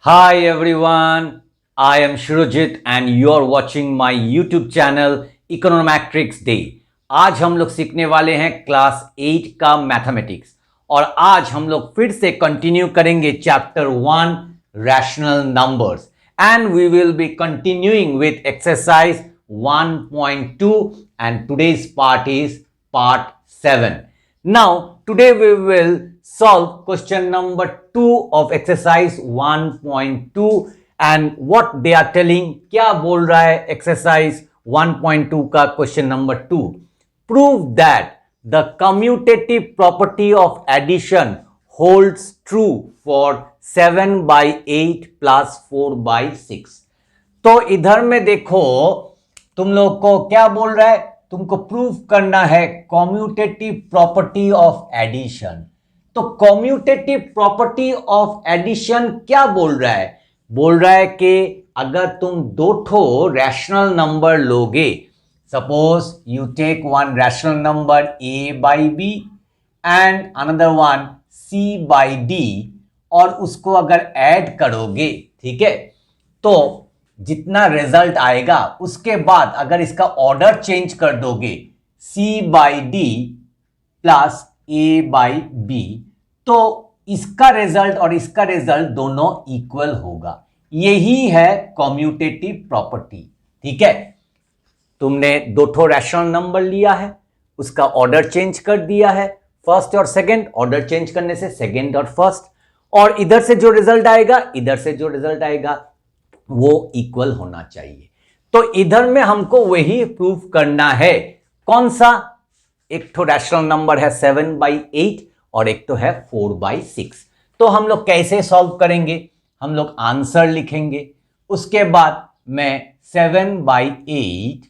Hi everyone, I am Shurujit and you are watching my YouTube channel Econometrics Day। आज हम लोग सीखने वाले हैं क्लास 8 का मैथमेटिक्स और आज हम लोग फिर से कंटिन्यू करेंगे chapter 1 rational numbers and we will be continuing with exercise 1.2 and today's part is part 7. Now today we will solve question number 2 of exercise 1.2 and what they are telling, क्या बोल रहा है exercise 1.2 का question number 2. Prove that the commutative property of addition holds true for 7 by 8 plus 4 by 6. तो इधर में देखो तुम लोग को क्या बोल रहा है, तुमको प्रूव करना है कॉम्यूटेटिव प्रॉपर्टी ऑफ एडिशन। तो कॉम्यूटेटिव प्रॉपर्टी ऑफ एडिशन क्या बोल रहा है? बोल रहा है कि अगर तुम दो ठो रैशनल नंबर लोगे, suppose you take one rational number a by B and another one c by D और उसको अगर ऐड करोगे, ठीक है, तो जितना रिजल्ट आएगा उसके बाद अगर इसका ऑर्डर चेंज कर दोगे c by D plus a by B, तो इसका रिजल्ट और इसका रिजल्ट दोनों इक्वल होगा। यही है कॉम्यूटेटिव प्रॉपर्टी। ठीक है, तुमने दो ठो रैशनल नंबर लिया है, उसका ऑर्डर चेंज कर दिया है, फर्स्ट और सेकंड, ऑर्डर चेंज करने से सेकंड और फर्स्ट, और इधर से जो रिजल्ट आएगा इधर से जो रिजल्ट आएगा वो इक्वल होना चाहिए। तो इधर में हमको वही प्रूफ करना है। कौन सा? एक तो रैशनल नंबर है 7 बाई 8 और एक तो है 4 बाई 6। तो हम लोग कैसे सॉल्व करेंगे? हम लोग आंसर लिखेंगे, उसके बाद मैं 7 बाई 8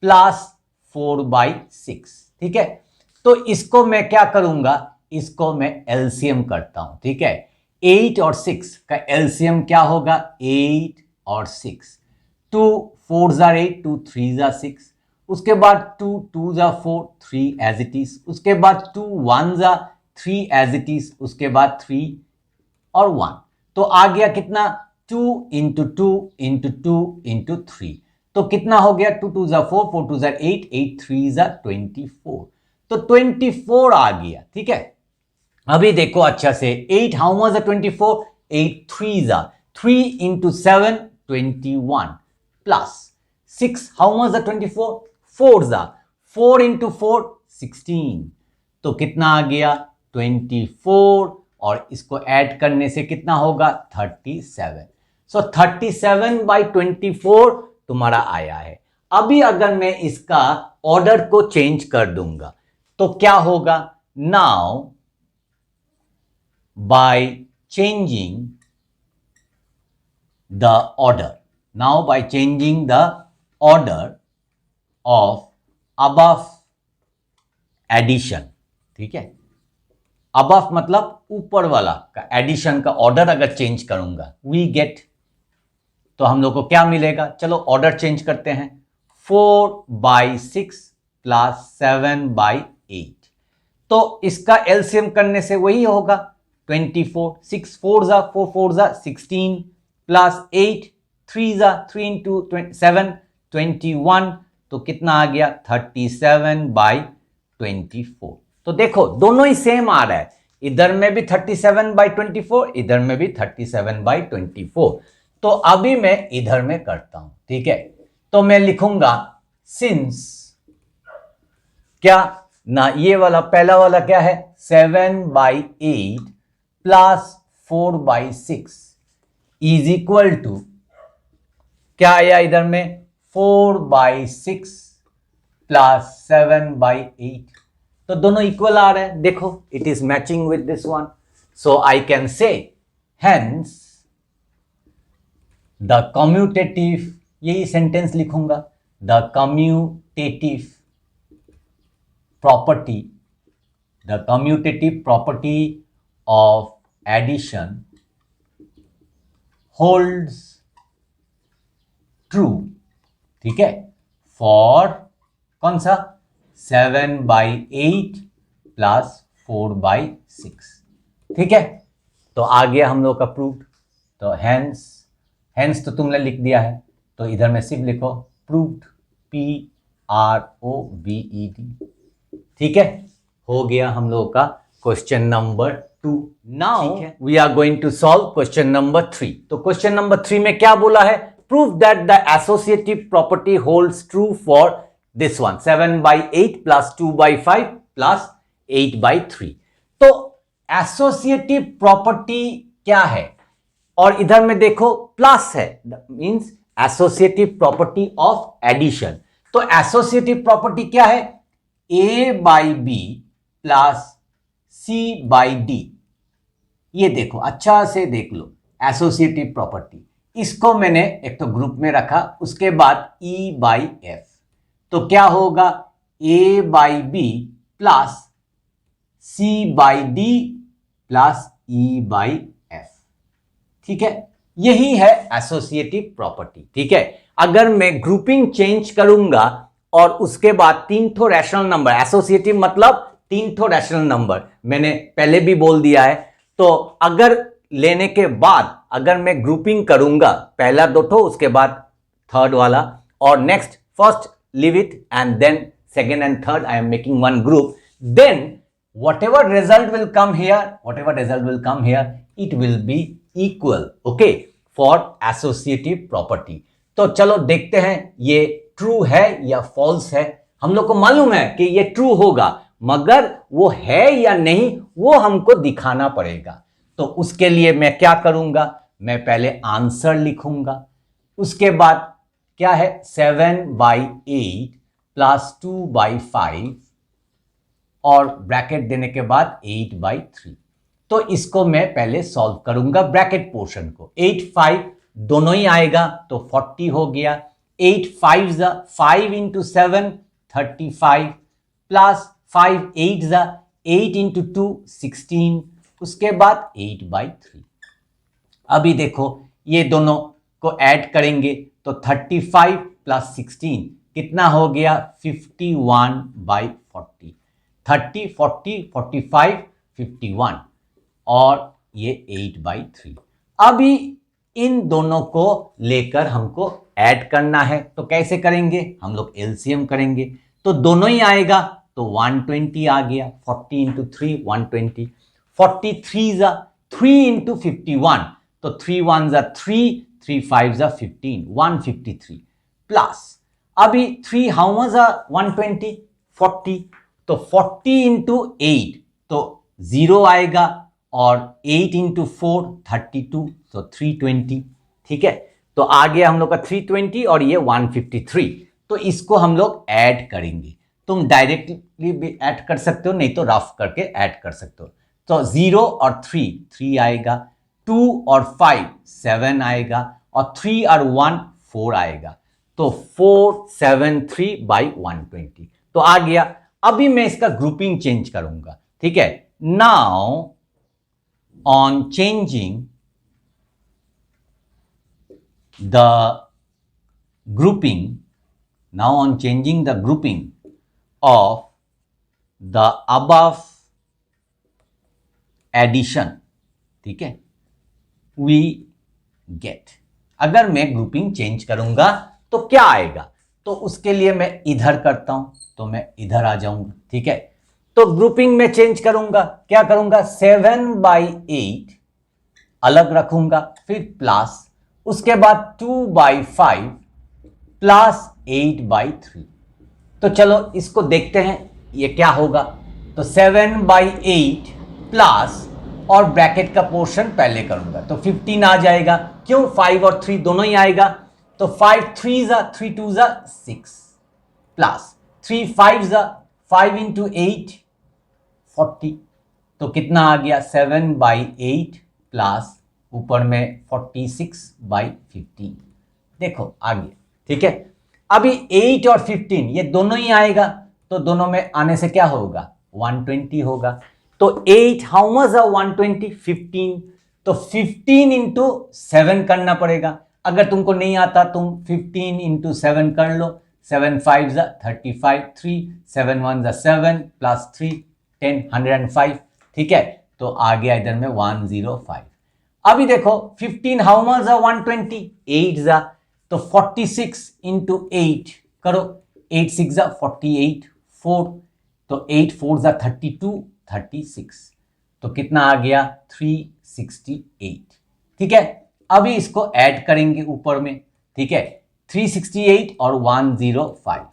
प्लस 4 बाई 6, ठीक है। तो इसको मैं क्या करूंगा, इसको मैं एलसीएम करता हूं, ठीक है। 8 और 6 का एलसीएम क्या होगा? 8 और 6, 2 4 8, 2 3 6, उसके बाद 2 2 4, 3 एज इट इज, उसके बाद 2 1 3 एज इट इज, उसके बाद 3 और 1, तो आ गया कितना? 2 इंटू 2 इंटू 2 इंटू 3, तो कितना हो गया? 2 2 4, 4 2 8, 8 3 24, तो 24 आ गया। ठीक है, अभी देखो अच्छा से, 8 how much 24? 8 3 3 into 7 21 plus 6 how much 24? 4 into 4 16, तो कितना आ गया? 24 और इसको ऐड करने से कितना होगा? 37। सो 37 बाई 24 तुम्हारा आया है। अभी अगर मैं इसका ऑर्डर को चेंज कर दूंगा तो क्या होगा? Now by changing the order, now by changing the order of above addition, ठीक है, above मतलब ऊपर वाला का एडिशन का ऑर्डर अगर चेंज करूंगा, we get, तो हम लोग को क्या मिलेगा? चलो ऑर्डर चेंज करते हैं, 4 बाई 6 प्लस 7 बाई 8, तो इसका एलसीएम करने से वही होगा 24, 6 4 4 4 16 प्लस 8 3 3 इंटू 7 21, तो कितना आ गया? 37 बाई 24। तो देखो दोनों ही सेम आ रहा है, इधर में भी 37 बाई 24, इधर में भी 37 बाई 24। तो अभी मैं इधर में करता हूं, ठीक है, तो मैं लिखूंगा सिंस, क्या ना, ये वाला पहला वाला क्या है? 7 by 8 plus 4 by 6 is equal to, क्या आया इधर में? 4 बाई 6 प्लस 7 बाई 8, तो दोनों इक्वल आ रहे हैं। देखो it is matching with this one, so I can say hence the commutative, यही सेंटेंस लिखूंगा, the commutative property, the commutative property of addition holds true, ठीक है, for कौन सा? 7 बाई 8 प्लस 4 बाई 6, ठीक है। तो आ गया हम लोग का प्रूफ। तो हेंस तो तुमने लिख दिया है, तो इधर में सिर्फ लिखो प्रूव्ड, PROVED। ठीक है, हो गया हम लोगों का question number 2। Now we are going to solve question number 3। तो क्वेश्चन नंबर 3 में क्या बोला है? Prove that the associative property holds true for this one, 7/8 plus 2/5 plus 8/3। तो एसोसिएटिव प्रॉपर्टी क्या है? और इधर में देखो प्लस है, means associative property of addition. तो एसोसिएटिव प्रॉपर्टी क्या है? A/B plus C/D। ये देखो, अच्छा से देख लो, एसोसिएटिव प्रॉपर्टी, इसको मैंने एक तो ग्रुप में रखा, उसके बाद E/F। तो क्या होगा? A/B plus C/D plus E/F। ठीक है, यही है एसोसिएटिव प्रॉपर्टी। ठीक है, अगर मैं ग्रुपिंग चेंज करूंगा और उसके बाद 3 ठो रैशनल नंबर, एसोसिएटिव मतलब 3 ठो रैशनल नंबर, मैंने पहले भी बोल दिया है। तो अगर लेने के बाद अगर मैं ग्रुपिंग करूंगा, पहला 2 ठो, उसके बाद थर्ड वाला, और next first leave it and then second and third I am making one group, then whatever result will come here, it will be equal, okay, for associative property। तो चलो देखते हैं ये ट्रू है या फॉल्स है। हम लोग को मालूम है कि ये ट्रू होगा, मगर वो है या नहीं वो हमको दिखाना पड़ेगा। तो उसके लिए मैं क्या करूंगा? मैं पहले आंसर लिखूंगा, उसके बाद क्या है? 7/8 प्लस 2/5 और ब्रैकेट देने के बाद 8/3। तो इसको मैं पहले सॉल्व करूंगा ब्रैकेट पोर्शन को। 8 5 दोनों ही आएगा तो 40 हो गया। 8 5 5 इंटू 7 35 प्लस 5 8 8 इंटू 2 16, उसके बाद 8/3। अभी देखो ये दोनों को ऐड करेंगे तो 35 प्लस 16 कितना हो गया? 51/40। 30 40 45 51 और ये 8/3। अभी इन दोनों को लेकर हमको ऐड करना है, तो कैसे करेंगे? हम लोग एलसीएम करेंगे, तो दोनों ही आएगा तो 120 आ गया। 40 इंटू 3 120, 43 3 इंटू 51, तो 3 1 3 3 5 15 153 प्लस अभी 3 हाउ मच 120 40, तो 40 इंटू 8 तो 0 आएगा और 8 इंटू 4 32, तो 320। ठीक है, तो आ गया हम लोग का 320 और ये 153। तो इसको हम लोग ऐड करेंगे। तुम डायरेक्टली भी ऐड कर सकते हो, नहीं तो रफ करके ऐड कर सकते हो। तो 0 और 3 आएगा, 2 और 5 7 आएगा, और 3 और 1 4 आएगा, तो 473/120 तो आ गया। अभी मैं इसका ग्रुपिंग चेंज करूंगा। ठीक है, now on changing the grouping of the above addition, ठीक है, वी गेट, अगर मैं ग्रुपिंग चेंज करूंगा तो क्या आएगा? तो उसके लिए मैं इधर करता हूं, तो मैं इधर आ जाऊंगा। ठीक है, तो ग्रुपिंग में चेंज करूंगा, क्या करूंगा? 7/8 अलग रखूंगा, फिर प्लस, उसके बाद 2/5 प्लस 8/3। तो चलो इसको देखते हैं ये क्या होगा। तो 7/8 प्लस और ब्रैकेट का पोर्शन पहले करूंगा, तो 15 आ जाएगा। क्यों? 5 और 3 दोनों ही आएगा, तो 5 3 3 2 6 प्लस 3 5 5 इंटू 8 40, तो कितना आ गया? 7/8 प्लस ऊपर में 46/15। देखो आ गया। ठीक है, अभी 8 और 15 ये दोनों ही आएगा, तो दोनों में आने से क्या होगा? 120 होगा। तो 8 हाउ मच 120 15, तो 15 इंटू 7 करना पड़ेगा। अगर तुमको नहीं आता तुम 15 इंटू 7 कर लो। 7 5 35 3 7 1 7 प्लस 3 10 105। ठीक है, तो आ गया इधर में 105। अभी देखो 15 हाउ मच है 120 8 जा, तो 46 इंटू 8 करो, 8 6 जा 48 4, तो 8 4 जा 32 36, तो कितना आ गया 368। ठीक है, अभी इसको ऐड करेंगे ऊपर में। ठीक है, 368 और 105,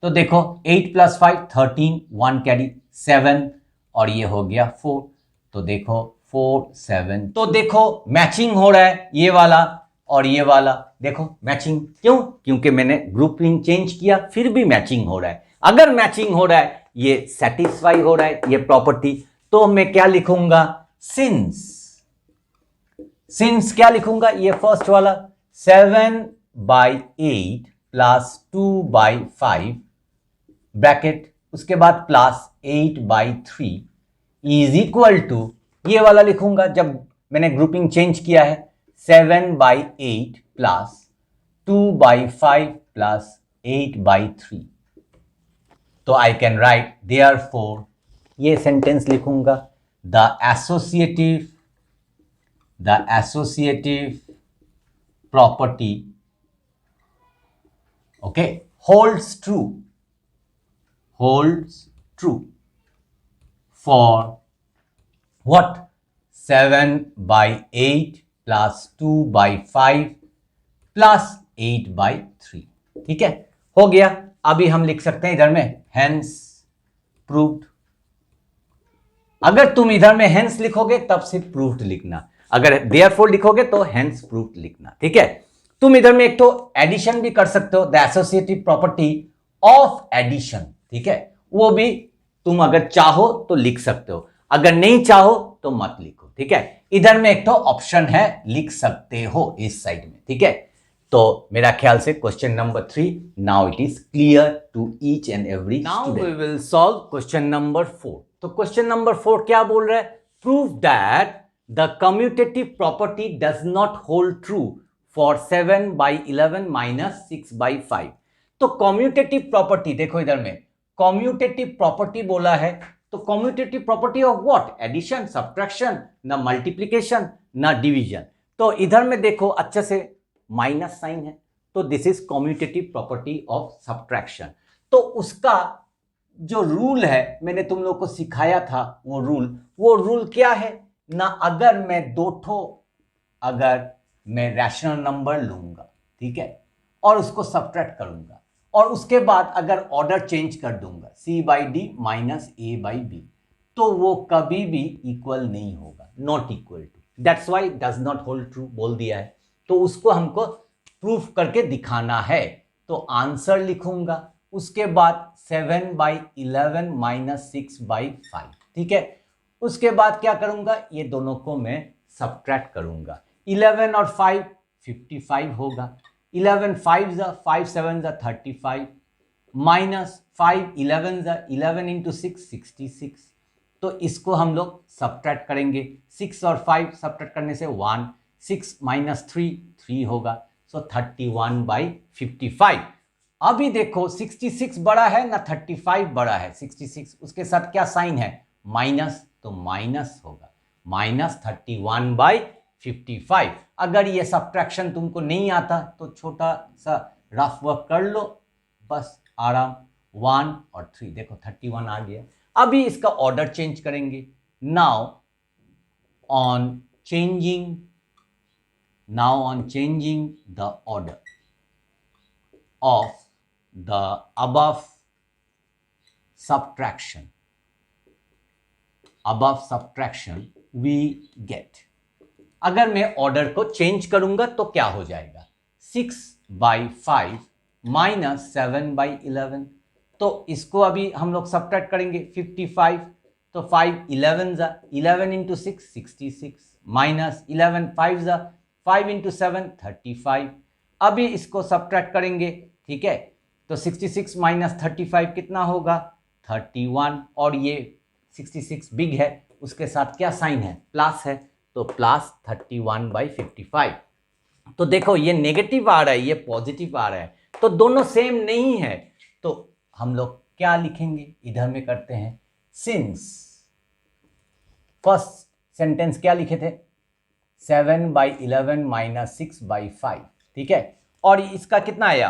तो देखो 8 प्लस 5 13, 1 कैरी 7 और ये हो गया 4, तो देखो 4 7, तो देखो मैचिंग हो रहा है ये वाला और ये वाला, देखो मैचिंग। क्यों? क्योंकि मैंने ग्रुपिंग चेंज किया फिर भी मैचिंग हो रहा है। अगर मैचिंग हो रहा है, ये सेटिस्फाई हो रहा है ये प्रॉपर्टी, तो मैं क्या लिखूंगा, सिंस क्या लिखूंगा, ये फर्स्ट वाला 7/8 प्लस 2/5 ब्रैकेट, उसके बाद प्लस 8/3 इज इक्वल टू, ये वाला लिखूंगा जब मैंने ग्रुपिंग चेंज किया है, 7/8 प्लस 2/5 प्लस 8/3, तो आई कैन राइट देयरफॉर, ये सेंटेंस लिखूंगा, the associative property okay holds true for what, 7/8 plus 2/5 plus 8/3। ठीक है, हो गया। अभी हम लिख सकते हैं इधर में hence proved। अगर तुम इधर में hence लिखोगे तब सिर्फ proved लिखना, अगर therefore लिखोगे तो hence proved लिखना। ठीक है, तुम इधर में एक तो एडिशन भी कर सकते हो, the associative property of addition. ठीक है, वो भी तुम अगर चाहो तो लिख सकते हो, अगर नहीं चाहो तो मत लिखो। ठीक है, इधर में एक तो ऑप्शन है लिख सकते हो इस साइड में। ठीक है, तो मेरा ख्याल से question number 3 now it is clear to each and every student. Now we will solve question number 4। तो क्वेश्चन नंबर 4 क्या बोल रहा है, prove that the commutative property does not hold true for 7/11 minus 6/5। तो कॉम्यूटेटिव प्रॉपर्टी देखो, इधर में commutative property बोला है, तो commutative property of what, addition, subtraction, ना मल्टीप्लिकेशन ना डिवीजन। तो इधर में देखो अच्छे से माइनस साइन है, तो this is commutative property of subtraction. तो उसका जो रूल है मैंने तुम लोग को सिखाया था, वो रूल क्या है ना, अगर मैं दो ठो अगर मैं रैशनल नंबर लूंगा, ठीक है, और उसको सब्ट्रैक्ट करूंगा और उसके बाद अगर ऑर्डर चेंज कर दूंगा C/D माइनस A/B, तो वो कभी भी इक्वल नहीं होगा, not equal to, that's why does not hold true बोल दिया है। तो उसको हमको प्रूफ करके दिखाना है, तो आंसर लिखूंगा, उसके बाद 7/11 माइनस 6/5। ठीक है, उसके बाद क्या करूंगा, ये दोनों को मैं सब्ट्रैक्ट करूंगा, 11 और 5 55 होगा, 11 5 जा 5 7 जा 35 माइनस 5 11 जा 11 इंटू 6 66। तो इसको हम लोग सब्ट्रैक्ट करेंगे, 6 और 5 सब्ट्रैक्ट करने से 1, 6 माइनस 3 होगा, सो 31/55। अभी देखो 66 बड़ा है ना 35 बड़ा है, 66 उसके साथ क्या साइन है, माइनस, तो माइनस होगा, माइनस 31/55। अगर ये सब्ट्रैक्शन तुमको नहीं आता तो छोटा सा रफ वर्क कर लो, बस आराम, 1 और 3, देखो 31 आ गया। अभी इसका ऑर्डर चेंज करेंगे, now on changing the order of the above subtraction we get। अगर मैं ऑर्डर को चेंज करूंगा तो क्या हो जाएगा, 6/5 माइनस 7/11, तो इसको अभी हम लोग सब्ट्रैक्ट करेंगे 55, तो 5 11 जा 11 इंटू 6 66 माइनस 11 5 जा 5 इंटू 7 35। अभी इसको सब्ट्रैक्ट करेंगे, ठीक है, तो 66 माइनस 35 कितना होगा, 31, और ये 66 बिग है, उसके साथ क्या साइन है, प्लस है, तो प्लस 31/55। तो देखो ये नेगेटिव आ रहा है, ये पॉजिटिव आ रहा है, तो दोनों सेम नहीं है, तो हम लोग क्या लिखेंगे, इधर में करते हैं, सिंस फर्स्ट सेंटेंस क्या लिखे थे, 7/11 माइनस 6/5, ठीक है। और इसका कितना आया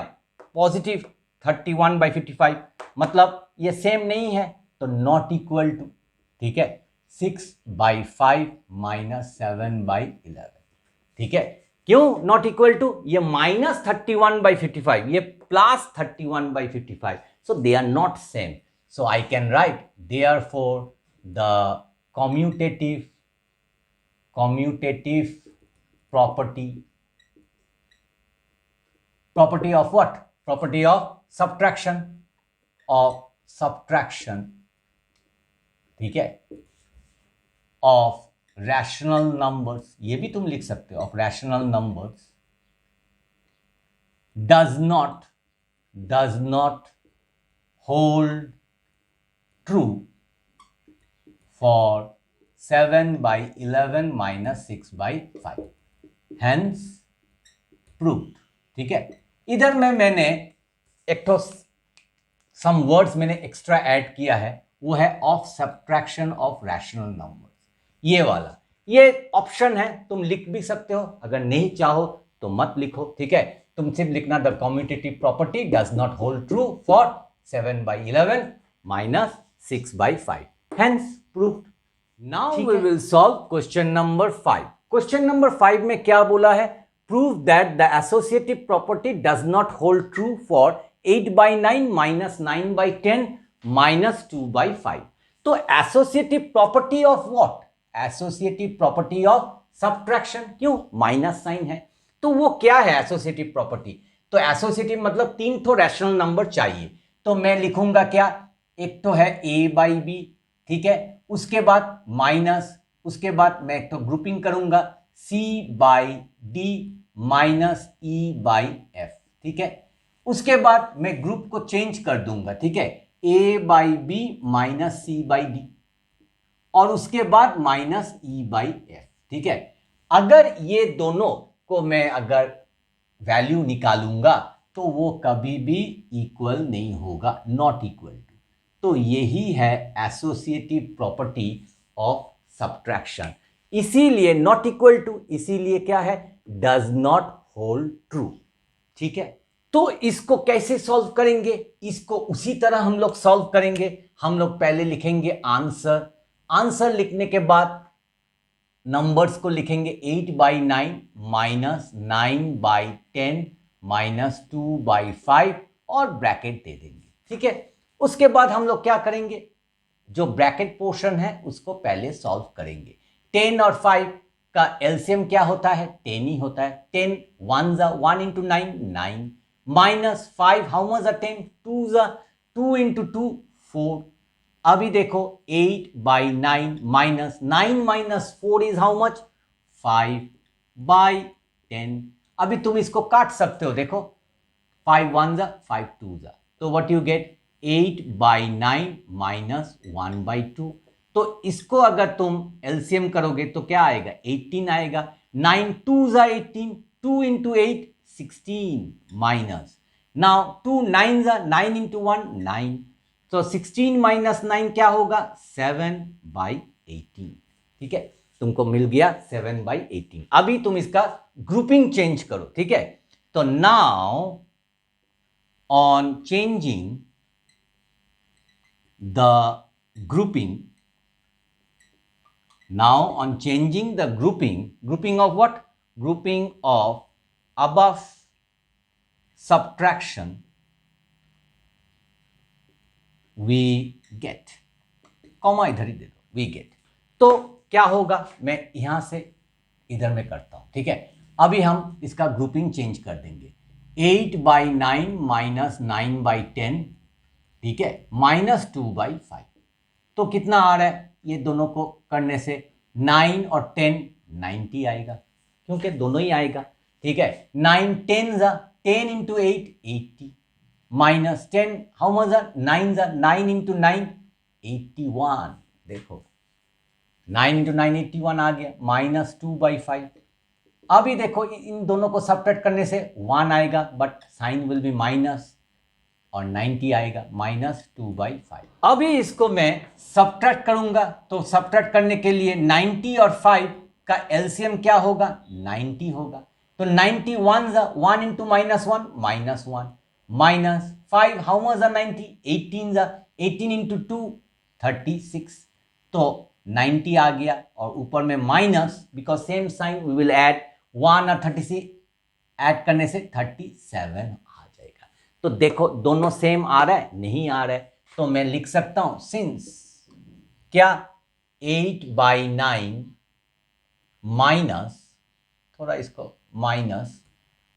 पॉजिटिव 31/55, मतलब ये सेम नहीं है तो नॉट इक्वल टू, ठीक है, 6/5 माइनस 7/11, ठीक है। क्यों नॉट इक्वल टू? ये माइनस 31/55, ये plus 31/55, so they are not same. So I can write therefore the commutative property of what? Property of subtraction, ठीक है, of rational numbers, ये भी तुम लिख सकते हो, of rational numbers does not hold true for 7/11 minus 6/5, hence proved, ठीक है। इधर में मैंने एक तो सम वर्ड्स मैंने एक्स्ट्रा ऐड किया है, वो है of subtraction of rational numbers, ये वाला, ये ऑप्शन है, तुम लिख भी सकते हो, अगर नहीं चाहो तो मत लिखो, ठीक है। तुम सिर्फ लिखना the commutative property does not hold true for 7/11 minus 6/5, hence proved. Now we will solve question number 5। Question number 5 में क्या बोला है? Prove that the associative property does not hold true for 8/9 minus 9/10 minus 2/5। तो associative property of what? Associative property of subtraction, क्यों? Minus sign है, तो वो क्या है एसोसिएटिव प्रॉपर्टी? तो एसोसिएटिव मतलब 3 तो रैशनल नंबर चाहिए, तो मैं लिखूंगा क्या? एक तो है a/b, ठीक है, उसके बाद माइनस, उसके बाद मैं एक तो ग्रुपिंग करूंगा c/d माइनस e/f, ठीक है। उसके बाद मैं ग्रुप को चेंज कर दूंगा, ठीक है, a/b माइनस c/d, और उसके बाद माइनस e/f, ठीक है। अगर ये दोनों को मैं अगर वैल्यू निकालूंगा तो वो कभी भी इक्वल नहीं होगा, नॉट इक्वल टू। तो यही है एसोसिएटिव प्रॉपर्टी ऑफ सब्ट्रैक्शन, इसीलिए नॉट इक्वल टू, इसीलिए क्या है? डज नॉट होल्ड ट्रू, ठीक है। तो इसको कैसे सॉल्व करेंगे? इसको उसी तरह हम लोग सॉल्व करेंगे। हम लोग पहले लिखेंगे आंसर, आंसर लिखने के बाद नंबर्स को लिखेंगे 8/9 माइनस 9/10 माइनस 2/5 और ब्रैकेट दे देंगे, ठीक है। उसके बाद हम लोग क्या करेंगे? जो ब्रैकेट पोर्शन है उसको पहले सॉल्व करेंगे। 10 और 5 का एलसीएम क्या होता है? 10 ही होता है। 10 1 जा 1 इंटू 9 9 माइनस 5 हाउ मच 10 2 जा 2 इंटू 2 4। अभी देखो 8/9 minus 9 minus 4 is how much? 5/10। अभी तुम इसको काट सकते हो, देखो 5 1 जा 5 2 जा, तो व्हाट यू गेट? 8/9 माइनस 1/2। तो इसको अगर तुम एलसीएम करोगे तो क्या आएगा? 18 आएगा। 9 2 जा 18, 2 इंटू 8 16 माइनस, नाउ 2 9 जा 9 इंटू 1 9, तो 16 माइनस 9 क्या होगा? 7/18, ठीक है। तुमको मिल गया 7/18। अभी तुम इसका ग्रुपिंग चेंज करो, ठीक है। तो now on changing the grouping, now on changing the grouping of what? Grouping of above subtraction, we get, comma इधर ही दे दो, we get। तो क्या होगा? मैं यहां से इधर में करता हूं, ठीक है। अभी हम इसका ग्रुपिंग चेंज कर देंगे। 8/9 माइनस 9/10, ठीक है, माइनस 2/5। तो कितना आ रहा है? ये दोनों को करने से 9 और 10 90 आएगा, क्योंकि दोनों ही आएगा, ठीक है। 9 10 जा 10 इंटू 8 80 माइनस 10 हाउ मच जा 9 जा 9 इंटू 9 81। देखो 9 इंटू 9 81 आ गया, माइनस 2/5। अभी देखो इन दोनों को सब्ट्रैक्ट करने से 1 आएगा, but sign will be minus, और 90 आएगा, माइनस 2/5। अभी इसको मैं सब्ट्रैक्ट करूंगा, तो सब्ट्रैक्ट करने के लिए 90 और 5 का एलसीएम क्या होगा? 90 होगा। तो 90 1 into -1 -1 minus 5 how much are 90? 18 into 2 36। तो 90 आ गया और ऊपर में minus, because same sign we will add 1 और 36 ऐड करने से 37 आ जाएगा। तो देखो दोनों सेम आ रहा है? नहीं आ रहा है। तो मैं लिख सकता हूं सिंस क्या 8/9 माइनस, थोड़ा इसको माइनस,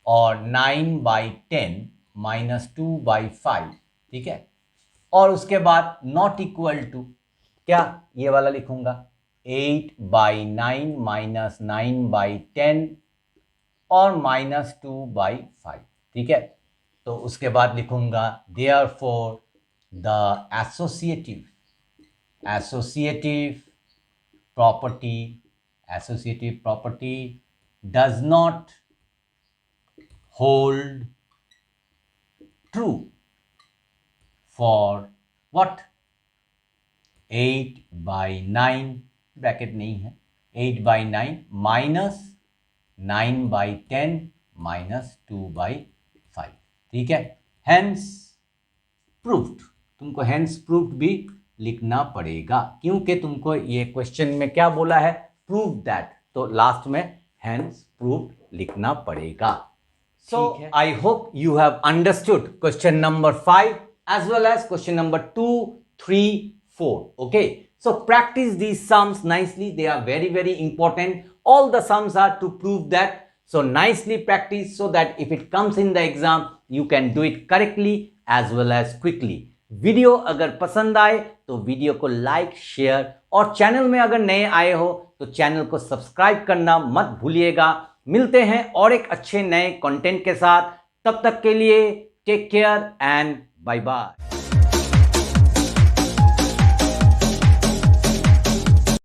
और 9/10 माइनस 2/5, ठीक है। और उसके बाद नॉट इक्वल टू क्या, ये वाला लिखूंगा 8/9 माइनस 9/10 और माइनस 2/5, ठीक है। तो उसके बाद लिखूंगा therefore the associative property does not hold true for what? 8/9 bracket नहीं है, 8/9 माइनस 9/10 माइनस 2/5, ठीक है। हेंस प्रूव्ड, तुमको हेंस प्रूव्ड भी लिखना पड़ेगा, क्योंकि तुमको ये क्वेश्चन में क्या बोला है? Prove that. तो लास्ट में हेंस प्रूव्ड लिखना पड़ेगा। So I hope you have understood question number 5 as well as question number 2, 3, 4. Okay. So practice these sums nicely. They are very, very important. All the sums are to prove that. So nicely practice so that if it comes in the exam, you can do it correctly as well as quickly. Video अगर पसंद आए तो video को like, share, और channel में अगर नए आए हो तो चैनल को सब्सक्राइब करना मत भूलिएगा। मिलते हैं और एक अच्छे नए कंटेंट के साथ। तब तक के लिए take care and bye bye.